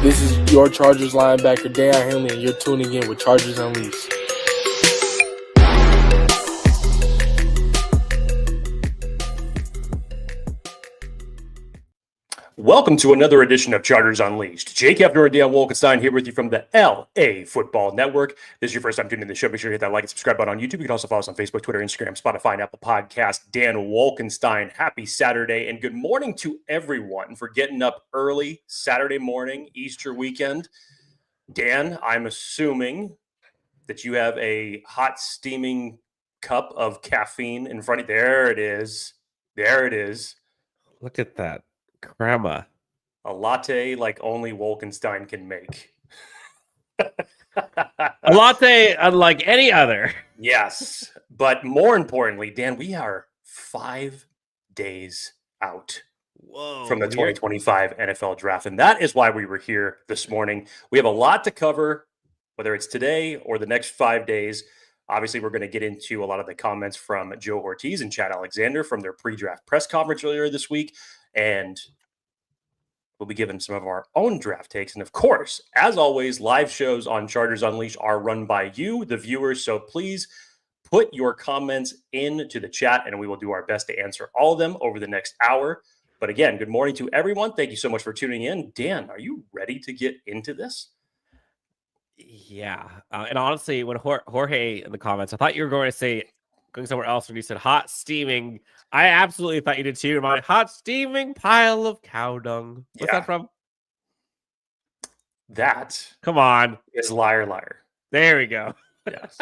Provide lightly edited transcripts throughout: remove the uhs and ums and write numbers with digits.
This is your Chargers linebacker, Dan Henley, and you're tuning in with Chargers Unleashed. Welcome to another edition of Chargers Unleashed. Jake Hefner and Dan Wolkenstein here with you from the LAFB Network. This is your first time tuning in the show. Make sure to hit that like and subscribe button on YouTube. You can also follow us on Facebook, Twitter, Instagram, Spotify, and Apple Podcasts. Dan Wolkenstein, happy Saturday and good morning to everyone for getting up early Saturday morning, Easter weekend. Dan, I'm assuming that you have a hot, steaming cup of caffeine in front of you. There it is. There it is. Look at that. Crema. A latte like only Wolkenstein can make. A latte unlike any other. Yes. But more importantly, Dan, we are 5 days out from the 2025 NFL draft. And that is why we were here this morning. We have a lot to cover, whether it's today or the next 5 days. Obviously, we're going to get into a lot of the comments from Joe Hortiz and Chad Alexander from their pre-draft press conference earlier this week. And we'll be giving some of our own draft takes. And of course, as always, live shows on Chargers Unleashed are run by you, the viewers. So please put your comments into the chat and we will do our best to answer all of them over the next hour. But again, good morning to everyone. Thank you so much for tuning in. Dan, are you ready to get into this? Yeah. And honestly, when Jorge in the comments, I thought you were going to say going somewhere else when you said hot steaming. I absolutely thought you did too. My hot steaming pile of cow dung. What's that from? That come on is Liar Liar. There we go. Yes.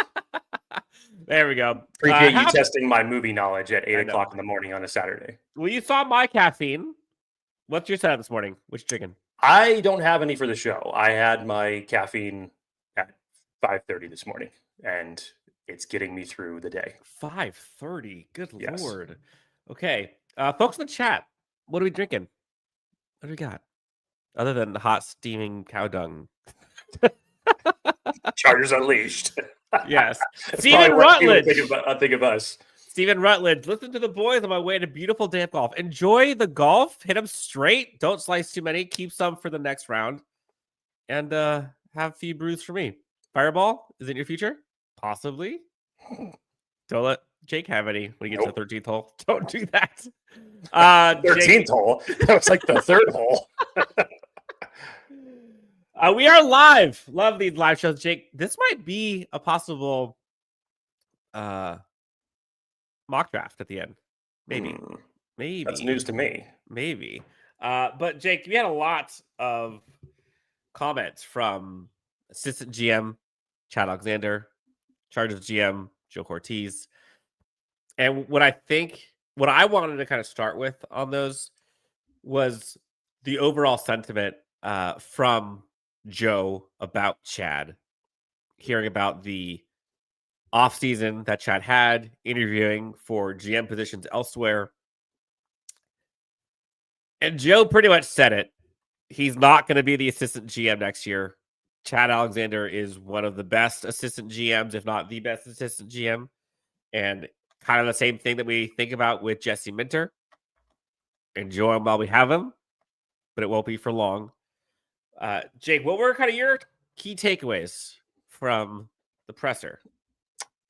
There we go. Appreciate you testing my movie knowledge at 8 o'clock in the morning on a Saturday. Well, you saw my caffeine. What's your setup this morning? Which chicken? I don't have any for the show. I had my caffeine at 5:30 this morning, and it's getting me through the day. 5:30. Good Yes. Lord. Okay. Folks in the chat, what are we drinking? What do we got? Other than hot steaming cow dung. Chargers Unleashed. Yes. Stephen Rutledge. Think of us. Stephen Rutledge. Listen to the boys on my way to beautiful damp golf. Enjoy the golf. Hit them straight. Don't slice too many. Keep some for the next round. And have a few brews for me. Fireball is in your future? Possibly. Don't let Jake have any when he gets to the 13th hole. Don't do that. 13th hole? That was like the third hole. We are live. Love these live shows, Jake. This might be a possible mock draft at the end. Maybe. Maybe. That's news to me. Maybe. But Jake, we had a lot of comments from assistant GM Chad Alexander, Chargers GM Joe Hortiz. And what I wanted to kind of start with on those was the overall sentiment from Joe about Chad, hearing about the offseason that Chad had, interviewing for GM positions elsewhere. And Joe pretty much said it. He's not going to be the assistant GM next year. Chad Alexander is one of the best assistant GMs, if not the best assistant GM. And kind of the same thing that we think about with Jesse Minter. Enjoy him while we have him, but it won't be for long. Jake, what were kind of your key takeaways from the presser?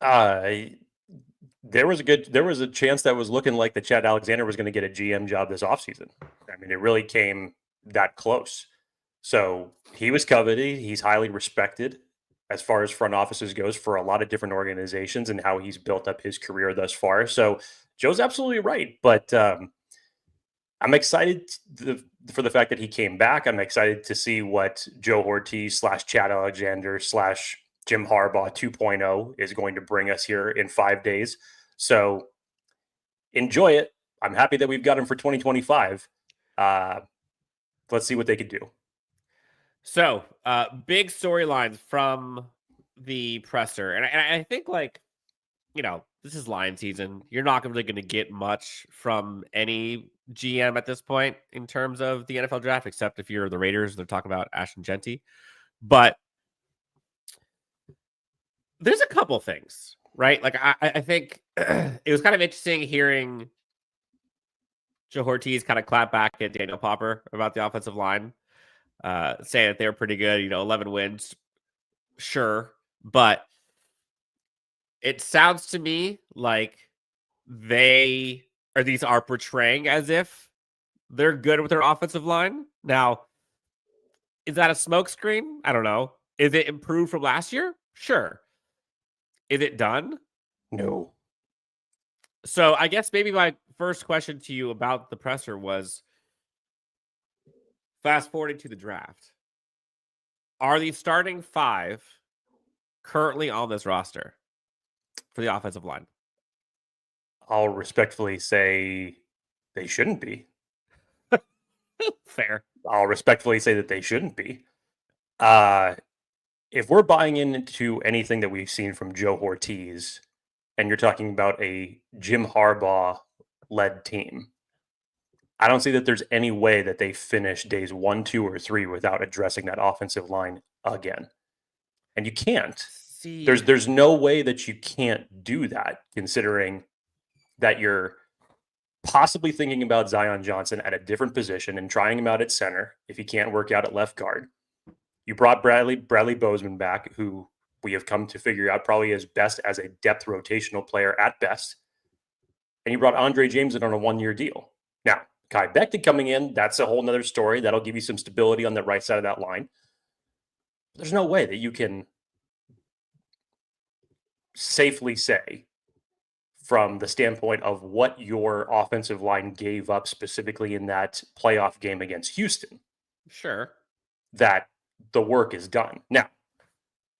There was a chance that was looking like that Chad Alexander was going to get a GM job this offseason. I mean, it really came that close. So he was coveted. He's highly respected as far as front offices goes for a lot of different organizations and how he's built up his career thus far. So Joe's absolutely right. But I'm excited for the fact that he came back. I'm excited to see what Joe Hortiz / Chad Alexander / Jim Harbaugh 2.0 is going to bring us here in 5 days. So enjoy it. I'm happy that we've got him for 2025. Let's see what they could do. So big storylines from the presser. And I think, like, you know, this is Lion season. You're not really going to get much from any GM at this point in terms of the NFL draft, except if you're the Raiders, they're talking about Ashton Genty. But there's a couple things, right? Like, I think it was kind of interesting hearing Joe Hortiz kind of clap back at Daniel Popper about the offensive line. saying that they were pretty good. 11 wins, sure, but it sounds to me like these are portraying as if they're good with their offensive line. Now, is that a smokescreen? I don't know. Is it improved from last year? Sure. Is it done? No. So I guess maybe my first question to you about the presser was, fast forwarding to the draft, are the starting 5 currently on this roster for the offensive line? I'll respectfully say they shouldn't be. Fair. I'll respectfully say that they shouldn't be. If we're buying into anything that we've seen from Joe Hortiz, and you're talking about a Jim Harbaugh-led team, I don't see that there's any way that they finish days 1, 2, or 3 without addressing that offensive line again. And you can't. See, There's no way that you can't do that, considering that you're possibly thinking about Zion Johnson at a different position and trying him out at center if he can't work out at left guard. You brought Bradley Bozeman back, who we have come to figure out probably is best as a depth rotational player at best. And you brought Andre James in on a 1-year deal. Now, Mekhi Becton coming in, that's a whole nother story. That'll give you some stability on the right side of that line. There's no way that you can safely say, from the standpoint of what your offensive line gave up specifically in that playoff game against Houston, sure, that the work is done. Now,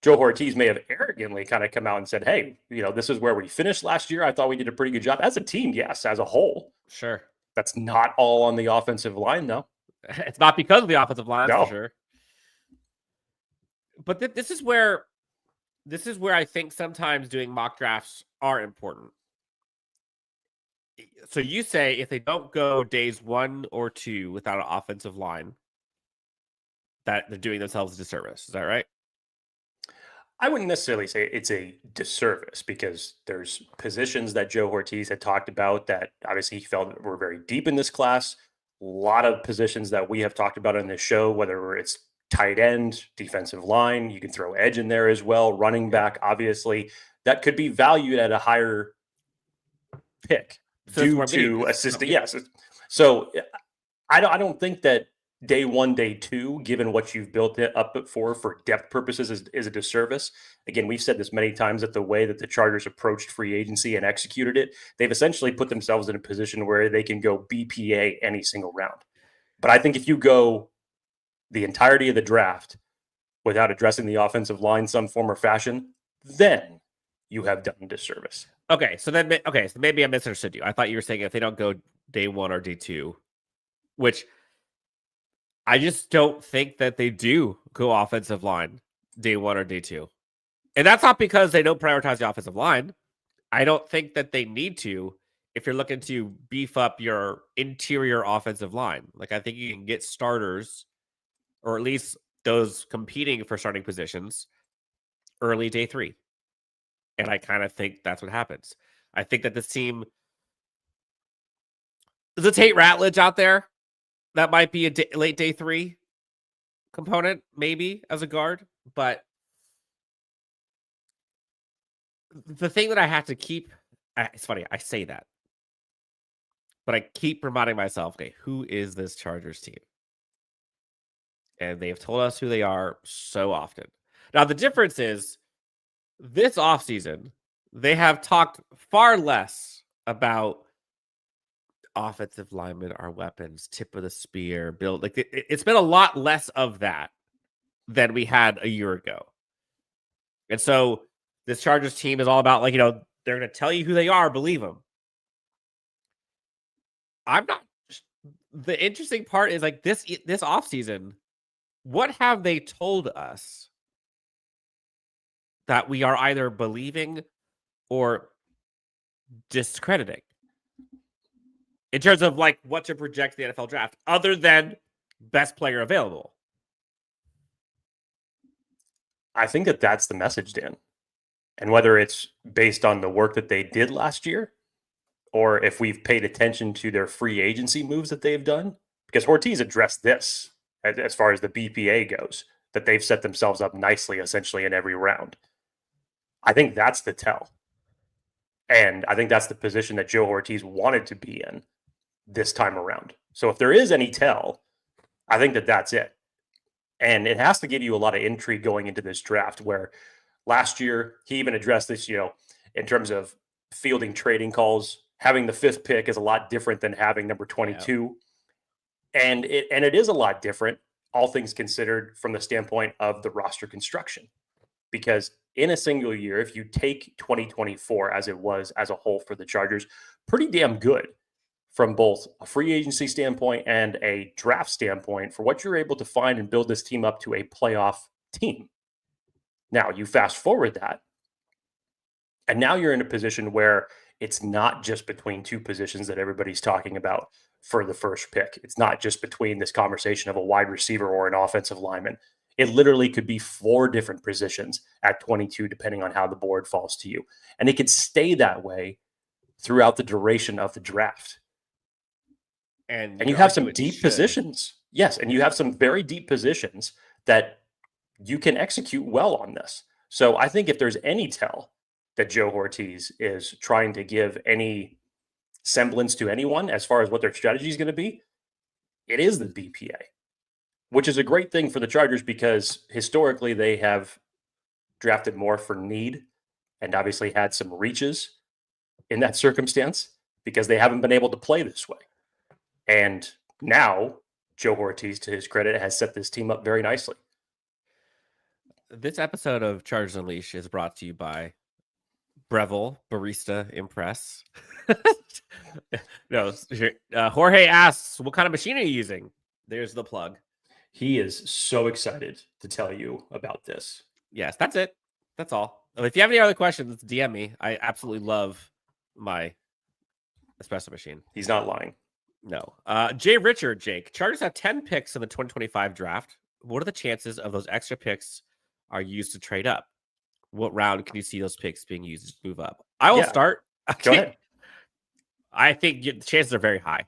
Joe Hortiz may have arrogantly kind of come out and said, hey, this is where we finished last year. I thought we did a pretty good job. As a team, yes, as a whole. Sure. That's not all on the offensive line, though. It's not because of the offensive line, no. For sure. But this is where I think sometimes doing mock drafts are important. So you say if they don't go days 1 or 2 without an offensive line, that they're doing themselves a disservice. Is that right? I wouldn't necessarily say it's a disservice, because there's positions that Joe Hortiz had talked about that obviously he felt were very deep in this class. A lot of positions that we have talked about on this show, whether it's tight end, defensive line, you can throw edge in there as well, running back, obviously, that could be valued at a higher pick due to assistant. Yes. So I don't think that day 1, day 2, given what you've built it up for depth purposes, is a disservice. Again, we've said this many times, that the way that the Chargers approached free agency and executed it, they've essentially put themselves in a position where they can go BPA any single round. But I think if you go the entirety of the draft without addressing the offensive line some form or fashion, then you have done a disservice. So maybe I misunderstood you. I thought you were saying if they don't go day 1 or day 2, which I just don't think that they do go offensive line day 1 or day 2. And that's not because they don't prioritize the offensive line. I don't think that they need to if you're looking to beef up your interior offensive line. Like, I think you can get starters, or at least those competing for starting positions, early day 3. And I kind of think that's what happens. I think that this team, there's a Tate Ratledge out there that might be a late day 3 component, maybe as a guard. But the thing that I have to keep, it's funny, I say that, but I keep reminding myself, okay, who is this Chargers team? And they have told us who they are so often. Now, the difference is, this offseason, they have talked far less about offensive linemen are weapons, tip of the spear, build. Like, it's been a lot less of that than we had a year ago. And so this Chargers team is all about, like, they're going to tell you who they are, believe them. I'm not. The interesting part is, like, this offseason, what have they told us that we are either believing or discrediting in terms of, like, what to project the NFL draft, other than best player available? I think that that's the message, Dan. And whether it's based on the work that they did last year, or if we've paid attention to their free agency moves that they've done, because Hortiz addressed this as far as the BPA goes, that they've set themselves up nicely, essentially, in every round. I think that's the tell. And I think that's the position that Joe Hortiz wanted to be in this time around. So if there is any tell, I think that that's it. And it has to give you a lot of intrigue going into this draft, where last year he even addressed this, in terms of fielding trading calls. Having the 5th pick is a lot different than having number 22. Yeah. And it is a lot different, all things considered, from the standpoint of the roster construction. Because in a single year, if you take 2024 as it was as a whole for the Chargers, pretty damn good from both a free agency standpoint and a draft standpoint for what you're able to find and build this team up to a playoff team. Now, you fast forward that, and now you're in a position where it's not just between 2 positions that everybody's talking about for the first pick. It's not just between this conversation of a wide receiver or an offensive lineman. It literally could be 4 different positions at 22, depending on how the board falls to you. And it could stay that way throughout the duration of the draft. And you have some deep positions. Yes, and you have some very deep positions that you can execute well on this. So I think if there's any tell that Joe Hortiz is trying to give any semblance to anyone as far as what their strategy is going to be, it is the BPA, which is a great thing for the Chargers because historically they have drafted more for need and obviously had some reaches in that circumstance because they haven't been able to play this way. And now Joe Hortiz, to his credit, has set this team up very nicely. This episode of Chargers Unleashed is brought to you by Breville Barista Impress. No, Jorge asks, what kind of machine are you using? There's the plug. He is so excited to tell you about this. Yes, that's it. That's all. If you have any other questions, DM me. I absolutely love my espresso machine. He's not lying. No. Jay Richard, Jake. Chargers have 10 picks in the 2025 draft. What are the chances of those extra picks are used to trade up? What round can you see those picks being used to move up? I will start. Go ahead. I think the chances are very high.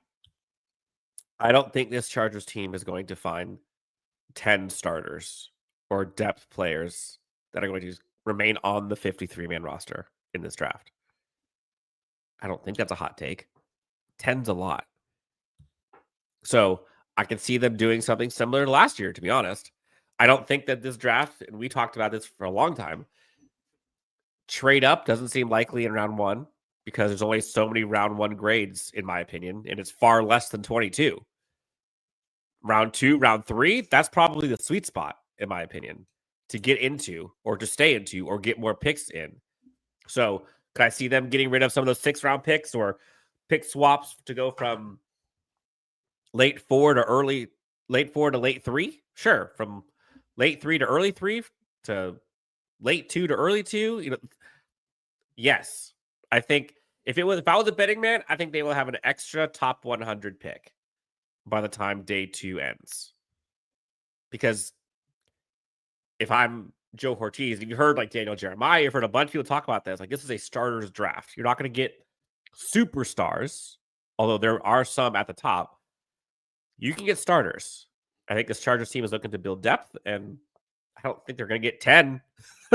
I don't think this Chargers team is going to find 10 starters or depth players that are going to remain on the 53-man roster in this draft. I don't think that's a hot take. 10's a lot. So I can see them doing something similar to last year, to be honest. I don't think that this draft, and we talked about this for a long time, trade up doesn't seem likely in round 1 because there's only so many round 1 grades, in my opinion, and it's far less than 22. Round 2, round 3, that's probably the sweet spot, in my opinion, to get into or to stay into or get more picks in. So could I see them getting rid of some of those 6th-round picks or pick swaps to go from late 4 to late 3? Sure. From late 3 to early 3 to late 2 to early 2. Yes. I think if I was a betting man, I think they will have an extra top 100 pick by the time day 2 ends. Because if I'm Joe Hortiz, you heard like Daniel Jeremiah, you've heard a bunch of people talk about this. Like, this is a starters draft. You're not going to get superstars, although there are some at the top. You can get starters. I think this Chargers team is looking to build depth, and I don't think they're going to get 10.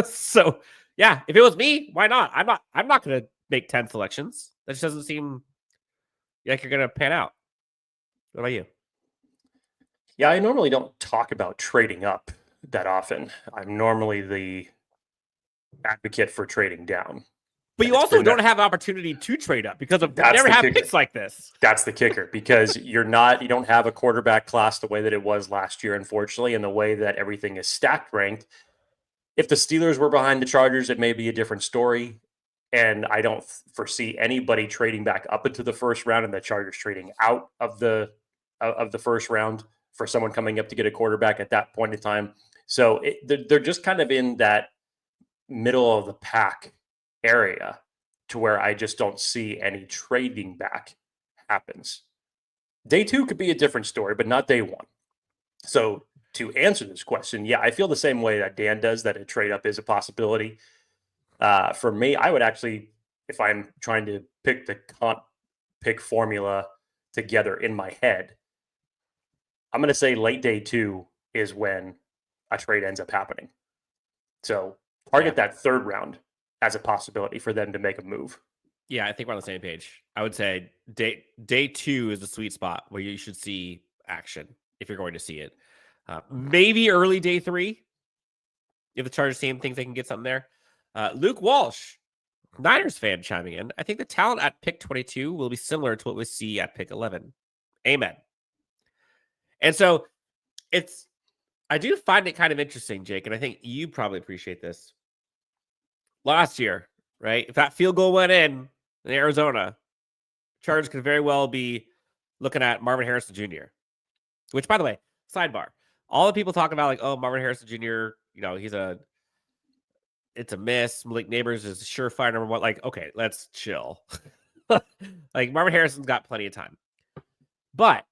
So, yeah, if it was me, why not? I'm not going to make 10 selections. That just doesn't seem like you're going to pan out. What about you? Yeah, I normally don't talk about trading up that often. I'm normally the advocate for trading down. But you also don't have an opportunity to trade up because of never have picks like this. That's the kicker, because you don't have a quarterback class the way that it was last year, unfortunately, and the way that everything is stacked ranked. If the Steelers were behind the Chargers, it may be a different story. And I don't foresee anybody trading back up into the first round and the Chargers trading out of the first round for someone coming up to get a quarterback at that point in time. So they're just kind of in that middle of the pack area to where I just don't see any trading back happens. Day 2 could be a different story, but not day 1. So to answer this question, yeah, I feel the same way that Dan does, that a trade up is a possibility. For me, I would actually, if I'm trying to pick the pick formula together in my head, I'm going to say late day 2 is when a trade ends up happening. So target that third round as a possibility for them to make a move. Yeah, I think we're on the same page. I would say day 2 is the sweet spot where you should see action if you're going to see it. Maybe early day 3 if the Chargers team thinks they can get something there. Luke Walsh, Niners fan, chiming in. I think the talent at pick 22 will be similar to what we see at pick 11. Amen. And so I do find it kind of interesting, Jake, and I think you probably appreciate this. Last year, right? If that field goal went in Arizona, Chargers could very well be looking at Marvin Harrison Jr., which, by the way, sidebar, all the people talking about like, oh, Marvin Harrison Jr., it's a miss. Malik Neighbors is a surefire number 1. Like, okay, let's chill. Like, Marvin Harrison's got plenty of time. But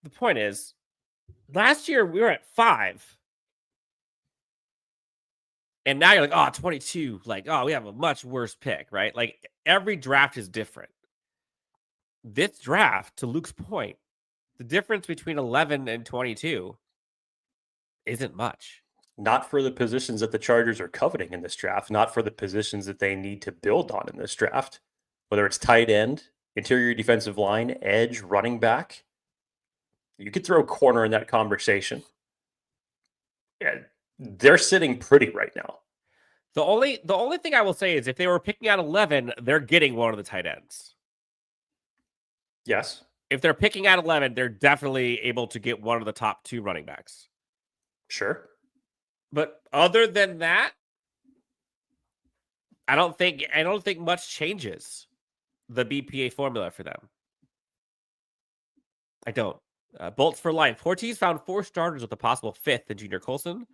the point is, last year we were at 5. And now you're like, oh, 22. Like, oh, we have a much worse pick, right? Like, every draft is different. This draft, to Luke's point, the difference between 11 and 22 isn't much. Not for the positions that the Chargers are coveting in this draft, not for the positions that they need to build on in this draft, whether it's tight end, interior defensive line, edge, running back. You could throw corner in that conversation. Yeah, they're sitting pretty right now. The only thing I will say is if they were picking at 11, they're getting one of the tight ends. Yes. If they're picking at 11, they're definitely able to get one of the top 2 running backs. Sure. But other than that, I don't think much changes the BPA formula for them. I don't. Bolts for life. Hortiz found 4 starters with a possible 5th in Junior Colson.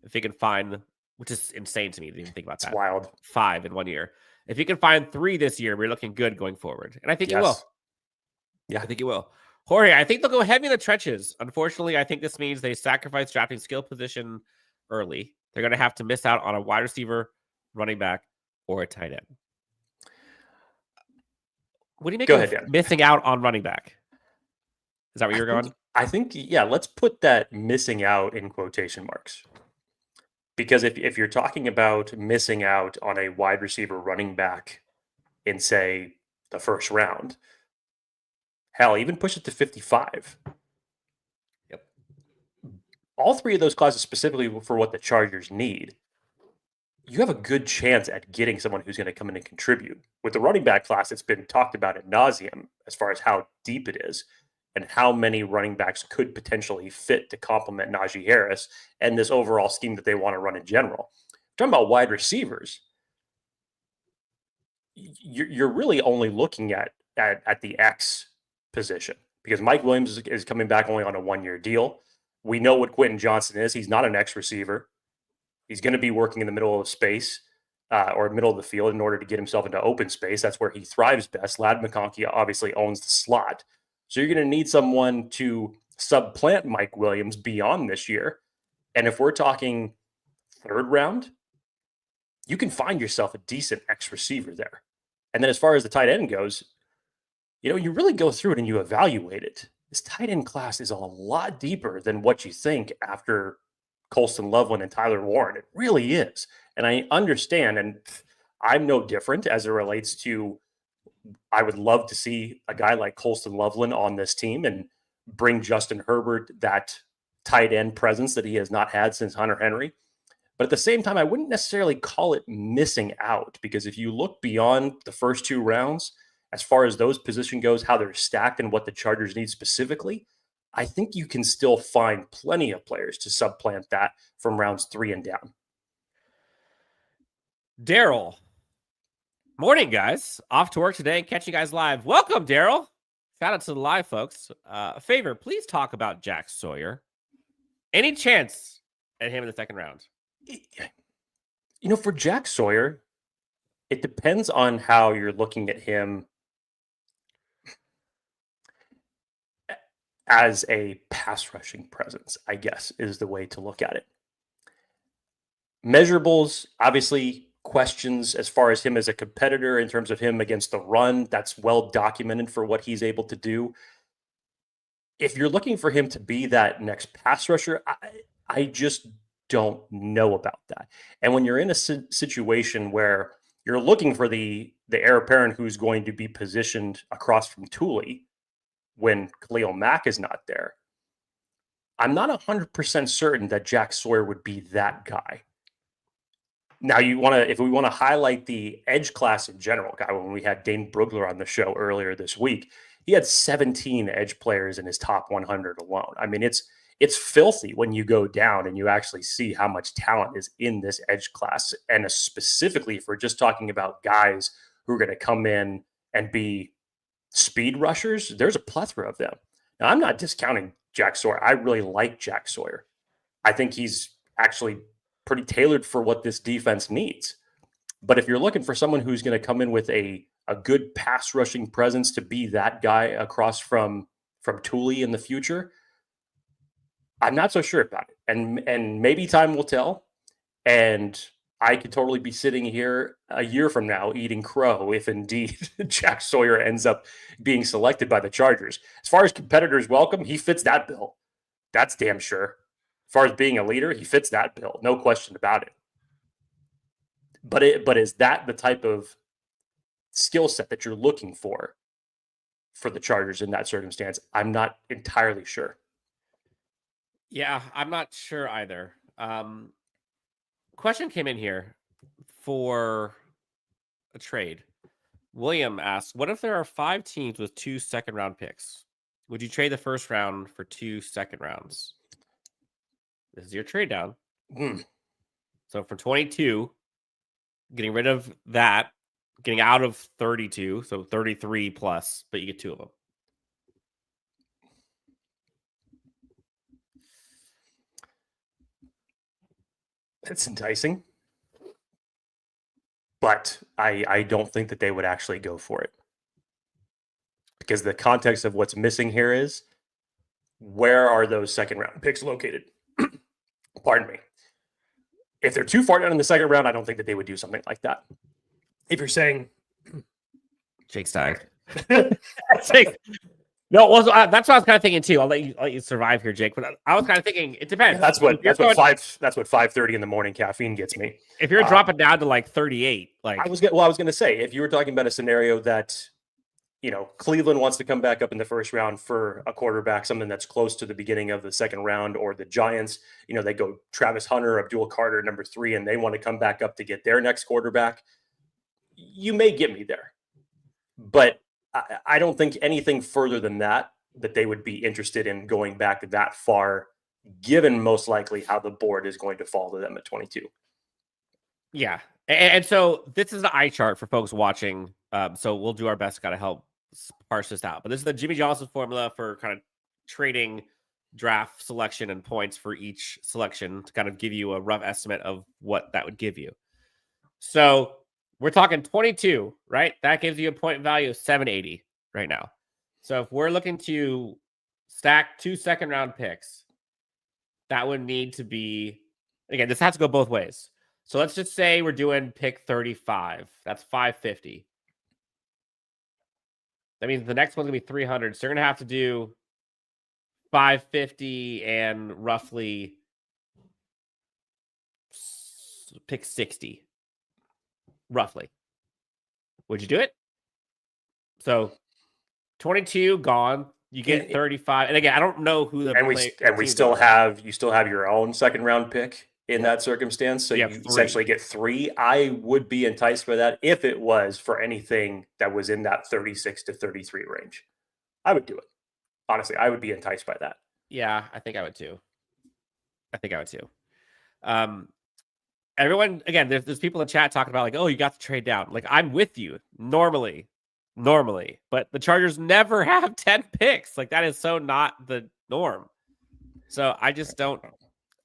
If he can find, which is insane to me to even think about that. It's wild. 5 in 1 year. If he can find 3 this year, we're looking good going forward. And I think he will. Yeah, I think he will. Jorge, I think they'll go heavy in the trenches. Unfortunately, I think this means they sacrifice drafting skill position early. They're going to have to miss out on a wide receiver, running back, or a tight end. What do you make of missing out on running back? Is that where you're going? I think, yeah, let's put that missing out in quotation marks. Because if you're talking about missing out on a wide receiver running back in, say, the first round, hell, even push it to 55. Yep. All 3 of those classes specifically for what the Chargers need, you have a good chance at getting someone who's going to come in and contribute. With the running back class, it's been talked about ad nauseum as far as how deep it is and how many running backs could potentially fit to complement Najee Harris and this overall scheme that they want to run in general. Talking about wide receivers, you're really only looking at the X position because Mike Williams is coming back only on a 1-year deal. We know what Quentin Johnson is. He's not an X receiver. He's going to be working in the middle of space or middle of the field in order to get himself into open space. That's where he thrives best. Ladd McConkey obviously owns the slot. So you're going to need someone to supplant Mike Williams beyond this year. And if we're talking third round, you can find yourself a decent X receiver there. And then as far as the tight end goes, you really go through it and you evaluate it. This tight end class is a lot deeper than what you think after Colston Loveland and Tyler Warren. It really is. And I understand, and I'm no different as it relates to, I would love to see a guy like Colston Loveland on this team and bring Justin Herbert that tight end presence that he has not had since Hunter Henry. But at the same time, I wouldn't necessarily call it missing out because if you look beyond the first 2 rounds, as far as those position goes, how they're stacked and what the Chargers need specifically, I think you can still find plenty of players to supplant that from rounds 3 and down. Daryl. Morning, guys. Off to work today and catching you guys live. Welcome, Daryl. Shout out to the live folks. A favor, please talk about Jack Sawyer. Any chance at him in the second round? For Jack Sawyer, it depends on how you're looking at him as a pass rushing presence, I guess, is the way to look at it. Measurables, obviously, questions as far as him as a competitor in terms of him against the run. That's well documented for what he's able to do. if you're looking for him to be that next pass rusher, I just don't know about that. And when you're in a situation where you're looking for the heir apparent who's going to be positioned across from Thule when Khalil Mack is not there, I'm not 100% certain that Jack Sawyer would be that guy. Now, if we want to highlight the edge class in general, guy, when we had Dane Brugler on the show earlier this week, he had 17 edge players in his top 100 alone. I mean, it's filthy when you go down and you actually see how much talent is in this edge class. And specifically, if we're just talking about guys who are going to come in and be speed rushers, there's a plethora of them. Now, I'm not discounting Jack Sawyer. I really like Jack Sawyer. I think he's actually pretty tailored for what this defense needs. But if you're looking for someone who's going to come in with a good pass rushing presence to be that guy across from Thule in the future, I'm not so sure about it. And maybe time will tell. And I could totally be sitting here a year from now eating crow if indeed Jack Sawyer ends up being selected by the Chargers. As far as competitors welcome, he fits that bill. That's damn sure. As far as being a leader, he fits that bill. No question about it. But is that the type of skill set that you're looking for the Chargers in that circumstance? I'm not entirely sure. Yeah, I'm not sure either. Question came in here for a trade. William asks, what if there are 5 teams with 2 second-round picks? Would you trade the first round for 2 second rounds? This is your trade down. So for 22, getting rid of that, getting out of 32, so 33 plus, but you get 2 of them. It's enticing. But I don't think that they would actually go for it. Because the context of what's missing here is, where are those second round picks located? Pardon me. If they're too far down in the second round, I don't think that they would do something like that. If you're saying Jake's dying. No, well, that's what I was kind of thinking too. I'll let you survive here, Jake. But I was kind of thinking it depends. Yeah, that's what 5:30 in the morning caffeine gets me. If you're dropping down to like 38, like I was going to say, if you were talking about a scenario that, Cleveland wants to come back up in the first round for a quarterback, something that's close to the beginning of the second round, or the Giants, they go Travis Hunter, Abdul Carter, number 3, and they want to come back up to get their next quarterback, you may get me there. But I don't think anything further than that they would be interested in going back that far, given most likely how the board is going to fall to them at 22. Yeah. And so this is the eye chart for folks watching. So we'll do our best to kind of help parse this out. But this is the Jimmy Johnson formula for kind of trading draft selection and points for each selection to kind of give you a rough estimate of what that would give you. So we're talking 22, right? That gives you a point value of 780 right now. So if we're looking to stack 2 second-round picks, that would need to be, again, this has to go both ways. So let's just say we're doing pick 35. That's 550. That means the next one's going to be 300. So you're going to have to do 550 and roughly pick 60. Roughly. Would you do it? So 22 gone. You get 35. And again, I don't know who the we still have your own second round pick in that circumstance. So you essentially get 3. I would be enticed by that if it was for anything that was in that 36 to 33 range. I would do it. Honestly, I would be enticed by that. Yeah, I think I would too. Everyone, again, there's people in chat talking about like, oh, you got to trade down. Like, I'm with you normally, but the Chargers never have 10 picks. Like, that is so not the norm. So I just don't,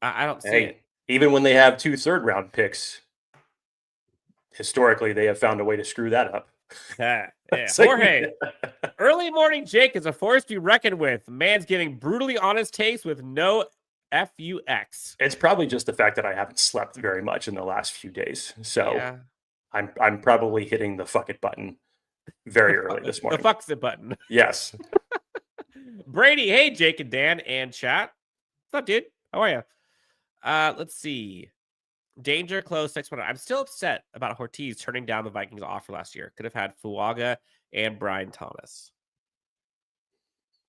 I don't see it. Even when they have 2 third-round picks, historically, they have found a way to screw that up. Yeah. Jorge, early morning Jake is a force to be reckoned with. Man's giving brutally honest takes with no FUX. It's probably just the fact that I haven't slept very much in the last few days. So I'm probably hitting the fuck it button very early this morning. The fucks it button. Yes. Brady, hey, Jake and Dan and chat. What's up, dude? How are you? Let's see. Danger close 6-1. I'm still upset about Hortiz turning down the Vikings offer last year. Could have had Fuaga and Brian Thomas.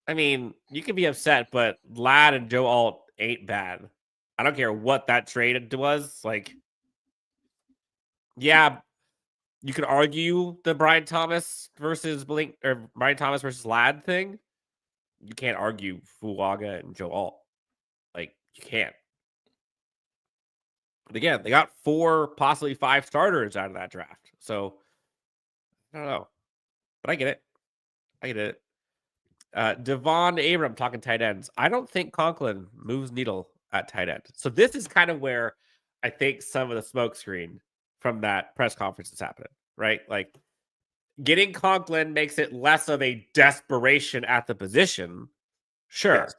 I mean, you can be upset, but Ladd and Joe Alt ain't bad. I don't care what that trade was. Like, yeah, you could argue the Brian Thomas versus Ladd thing. You can't argue Fuaga and Joe Alt. Like, you can't. But again, they got 4, possibly 5 starters out of that draft. So, I don't know. But I get it. Devon Abram talking tight ends. I don't think Conklin moves needle at tight end. So this is kind of where I think some of the smoke screen from that press conference is happening, right? Like, getting Conklin makes it less of a desperation at the position. Sure. Yes.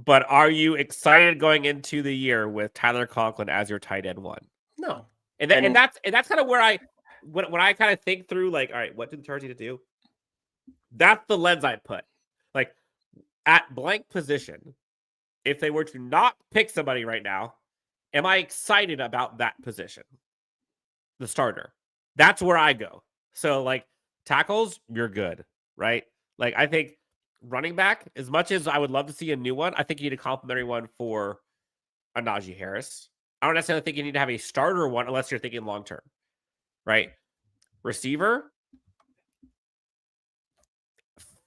But are you excited going into the year with Tyler Conklin as your tight end 1? No. And that's kind of where when I kind of think through, like, all right, what did the Chargers need to do? That's the lens I put. Like, at blank position, if they were to not pick somebody right now, am I excited about that position? The starter. That's where I go. So, like, tackles, you're good, right? Like, I think running back, as much as I would love to see a new one, I think you need a complimentary one for a Najee Harris. I don't necessarily think you need to have a starter one unless you're thinking long-term, right? Receiver,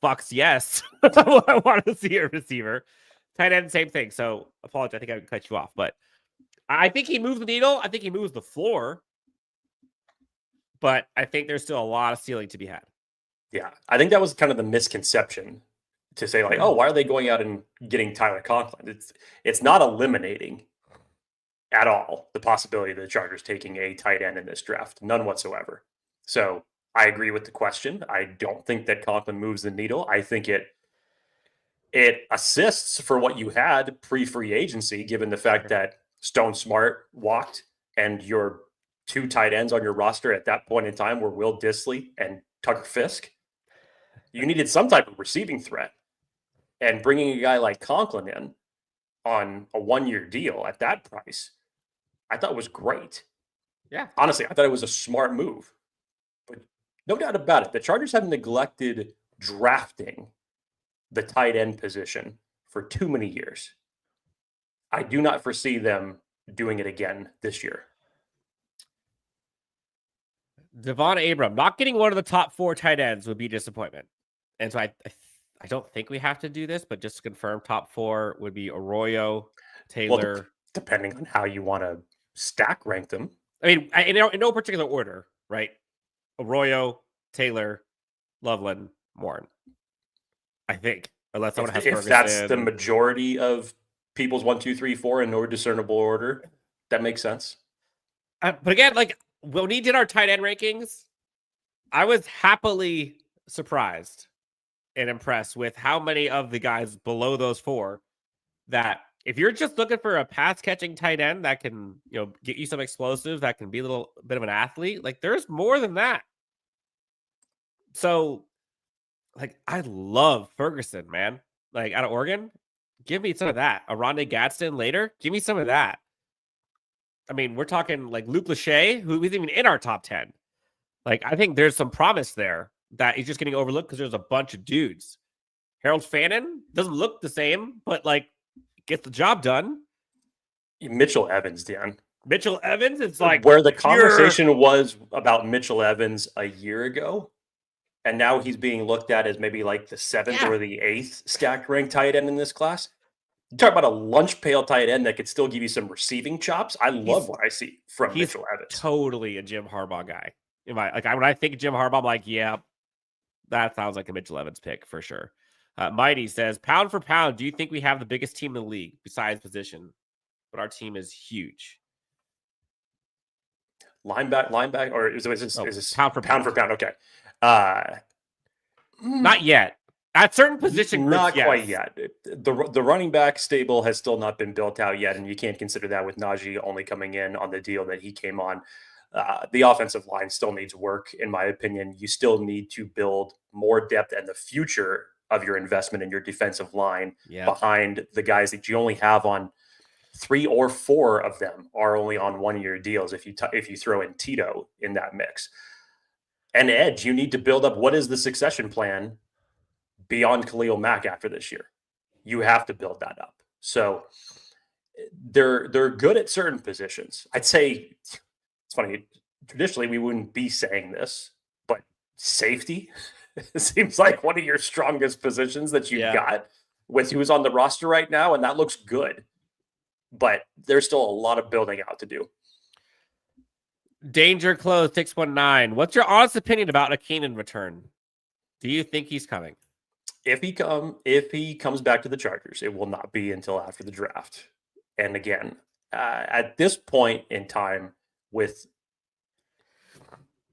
fucks yes. I want to see a receiver. Tight end, same thing. So, apologize. I think I would cut you off, but I think he moves the needle. I think he moves the floor, but I think there's still a lot of ceiling to be had. Yeah, I think that was kind of the misconception to say, like, oh, why are they going out and getting Tyler Conklin? It's not eliminating at all the possibility of the Chargers taking a tight end in this draft. None whatsoever. So I agree with the question. I don't think that Conklin moves the needle. I think it assists for what you had pre-free agency, given the fact that Stone Smart walked and your 2 tight ends on your roster at that point in time were Will Dissly and Tucker Fisk. You needed some type of receiving threat. And bringing a guy like Conklin in on a 1-year deal at that price, I thought was great. Yeah. Honestly, I thought it was a smart move. But no doubt about it, the Chargers have neglected drafting the tight end position for too many years. I do not foresee them doing it again this year. Devon Abram, not getting one of the top 4 tight ends would be disappointment. And so I don't think we have to do this, but just to confirm, top 4 would be Arroyo, Taylor. Well, depending on how you want to stack rank them. I mean, in no particular order, right? Arroyo, Taylor, Loveland, Warren. I think, unless someone has Ferguson. If that's the majority of people's 1, 2, 3, 4 in no discernible order, that makes sense. But again, like, when we did our tight end rankings, I was happily surprised and impressed with how many of the guys below those 4 that if you're just looking for a pass catching tight end that can, get you some explosives, that can be a little bit of an athlete, like, there's more than that. So, like, I love Ferguson, man. Like, out of Oregon, give me some of that. A Rondé Gadsden later, give me some of that. I mean, we're talking like Luke Lachey, who isn't even in our top 10. Like, I think there's some promise there that he's just getting overlooked because there's a bunch of dudes. Harold Fannin doesn't look the same, but, like, gets the job done. Mitchell Evans, Dan. Mitchell Evans is like where the conversation was about Mitchell Evans a year ago, and now he's being looked at as maybe like the 7th or the 8th stacked ranked tight end in this class. You talk about a lunch pail tight end that could still give you some receiving chops. I love what I see from Mitchell Evans. Totally a Jim Harbaugh guy. When I think of Jim Harbaugh, I'm like, yeah, that sounds like a Mitchell Evans pick for sure. Mighty says, pound for pound, do you think we have the biggest team in the league besides position? But our team is huge. Linebacker, or is this pound for pound? Okay. Not yet. At certain position groups, not quite yet. The running back stable has still not been built out yet, and you can't consider that with Najee only coming in on the deal that he came on. The offensive line still needs work, in my opinion. You still need to build more depth and the future of your investment in your defensive line behind the guys that you only have on 3 or 4 of them are only on 1-year deals if you throw in Tito in that mix. And edge, you need to build up. What is the succession plan beyond Khalil Mack after this year? You have to build that up. So they're good at certain positions. I'd say it's funny. Traditionally, we wouldn't be saying this, but safety seems like one of your strongest positions that you've got with who's on the roster right now, and that looks good. But there's still a lot of building out to do. Danger Close 619. What's your honest opinion about a Keenan return? Do you think he's coming? If he comes back to the Chargers, it will not be until after the draft. And again, at this point in time,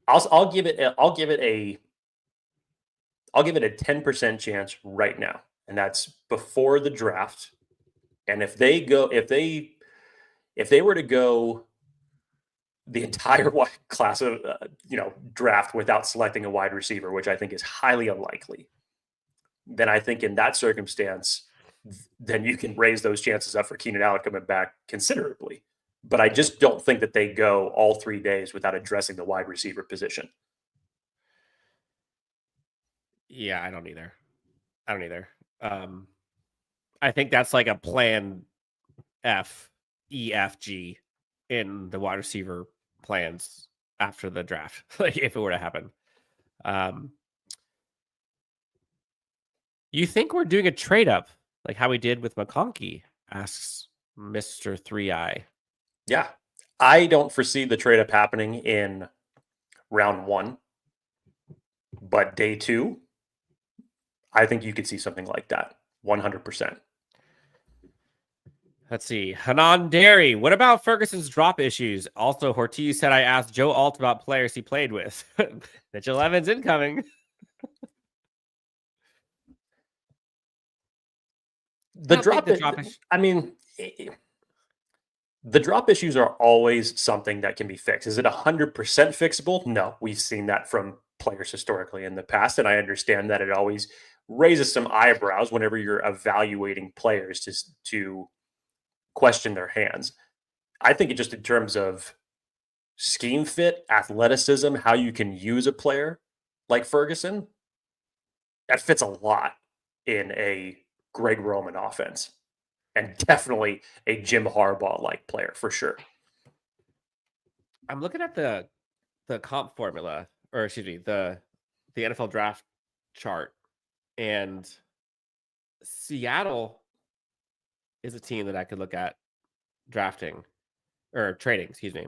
I'll give it a 10% chance right now, and that's before the draft. And if they were to go the entire class of draft without selecting a wide receiver, which I think is highly unlikely, then I think in that circumstance, then you can raise those chances up for Keenan Allen coming back considerably. But I just don't think that they go all 3 days without addressing the wide receiver position. Yeah, I don't either. I think that's like a plan F, E, F, G in the wide receiver plans after the draft, like if it were to happen. You think we're doing a trade up like how we did with McConkey? Asks Mr. 3i. Yeah. I don't foresee the trade up happening in round 1, but day 2, I think you could see something like that. 100%. Let's see. Hanan Derry. What about Ferguson's drop issues? Also, Hortiz said I asked Joe Alt about players he played with. Mitchell Evans incoming. The drop issues are always something that can be fixed. Is it 100% fixable? No. We've seen that from players historically in the past, and I understand that it always raises some eyebrows whenever you're evaluating players to question their hands. I think it just in terms of scheme fit, athleticism, how you can use a player like Ferguson, that fits a lot in a Greg Roman offense, and definitely a Jim Harbaugh-like player for sure. I'm looking at the comp formula, or excuse me, the NFL draft chart, and Seattle is a team that I could look at drafting or trading, excuse me.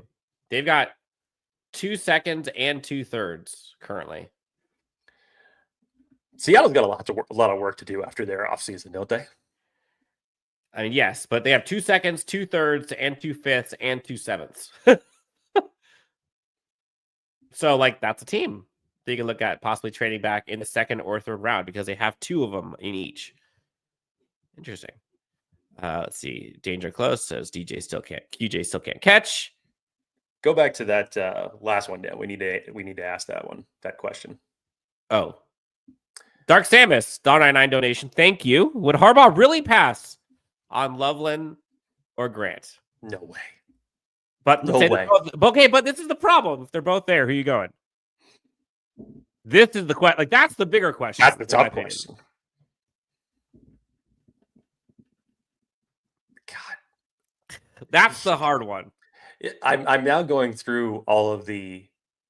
They've got 2 seconds and 2/3 currently. Seattle's got a lot of work to do after their offseason, don't they? I mean, yes, but they have 2 seconds, 2/3, and 2/5, and 2/7. So, like, that's a team that you can look at possibly trading back in the 2nd or 3rd round because they have 2 of them in each. Interesting. Let's see. Danger Close says QJ still can't catch. Go back to that last one, Dan. We need to ask that question. Oh. Dark Samus, $1.99 donation. Thank you. Would Harbaugh really pass on Loveland or Grant? No way. But no way. Okay, but this is the problem. If they're both there, who are you going? This is the question. Like, that's the bigger question. That's the tough question. God, that's the hard one. I'm now going through all of the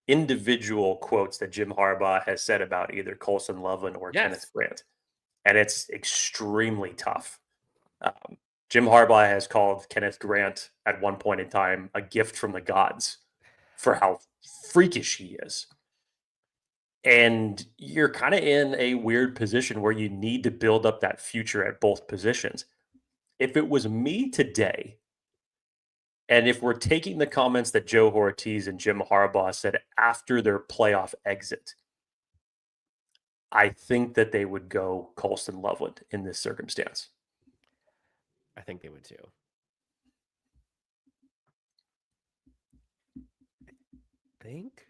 individual quotes that Jim Harbaugh has said about either Colson Loveland or Kenneth Grant, and it's extremely tough. Jim Harbaugh has called Kenneth Grant at one point in time a gift from the gods for how freakish he is. And you're kind of in a weird position where you need to build up that future at both positions. If it was me today, and if we're taking the comments that Joe Hortiz and Jim Harbaugh said after their playoff exit, I think that they would go Colston Loveland in this circumstance. I think they would too. I think.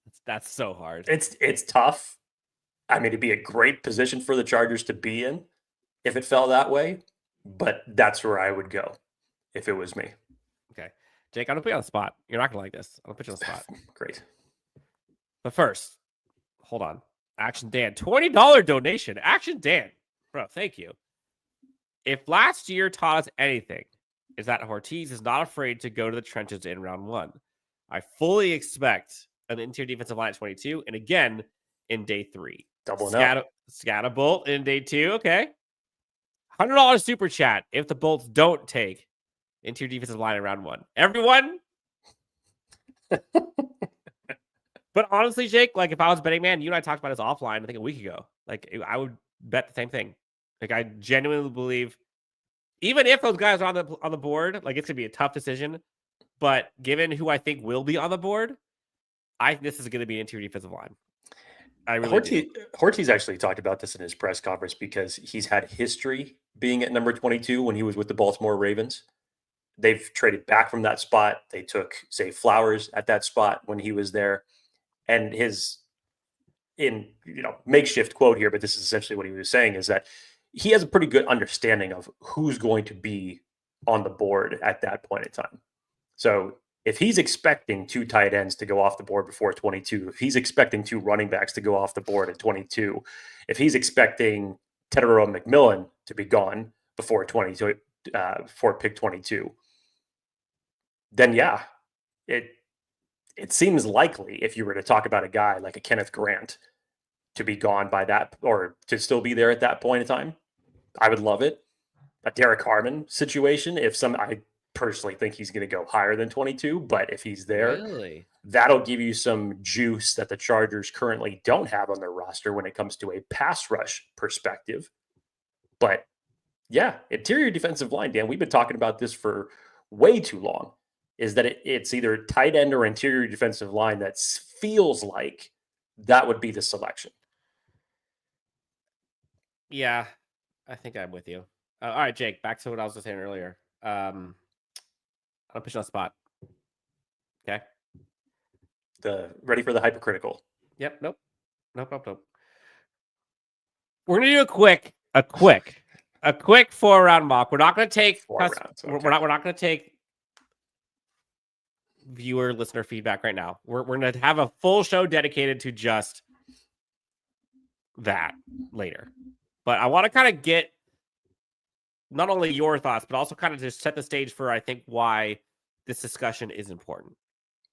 That's That's so hard. It's tough. I mean, it'd be a great position for the Chargers to be in if it fell that way, but that's where I would go if it was me. Okay. Jake, I'm going to put you on the spot. You're not going to like this. I'm going to put you on the spot. Great. But first, hold on. Action Dan, $20 donation. Action Dan. Bro, thank you. If last year taught us anything, is that Hortiz is not afraid to go to the trenches in round 1. I fully expect an interior defensive line at 22, and again in day 3. Doubling up. Scatterbolt in day 2. Okay. $100 super chat if the Bolts don't take interior defensive line in round 1. Everyone. But honestly, Jake, like if I was betting man, you and I talked about this offline, I think a week ago. Like I would bet the same thing. Like I genuinely believe, even if those guys are on the board, like it's gonna be a tough decision. But given who I think will be on the board, I think this is gonna be interior defensive line. I really Hortiz actually talked about this in his press conference because he's had history being at number 22 when he was with the Baltimore Ravens. They've traded back from that spot. They took, say, Flowers at that spot when he was there. And his makeshift quote here, but this is essentially what he was saying, is that he has a pretty good understanding of who's going to be on the board at that point in time. So if he's expecting 2 tight ends to go off the board before 22, if he's expecting 2 running backs to go off the board at 22, if he's expecting Tedero McMillan to be gone before 22, before pick 22, then yeah, it seems likely if you were to talk about a guy like a Kenneth Grant to be gone by that, or to still be there at that point in time, I would love it. A Derek Harmon situation, I personally think he's going to go higher than 22, but if he's there, Really? That'll give you some juice that the Chargers currently don't have on their roster when it comes to a pass rush perspective. But yeah, interior defensive line, Dan, we've been talking about this for way too long, is that it's either tight end or interior defensive line that feels like that would be the selection. Yeah, I think I'm with you. All right, Jake, back to what I was just saying earlier. I'll put you on the spot. Okay. Ready for the hypercritical. Yep. Nope. We're gonna do a quick 4-round mock. We're not gonna take 4 rounds. Okay. We're not gonna take viewer listener feedback right now. We're gonna have a full show dedicated to just that later. But I want to kind of get not only your thoughts, but also kind of just set the stage for, I think, why this discussion is important.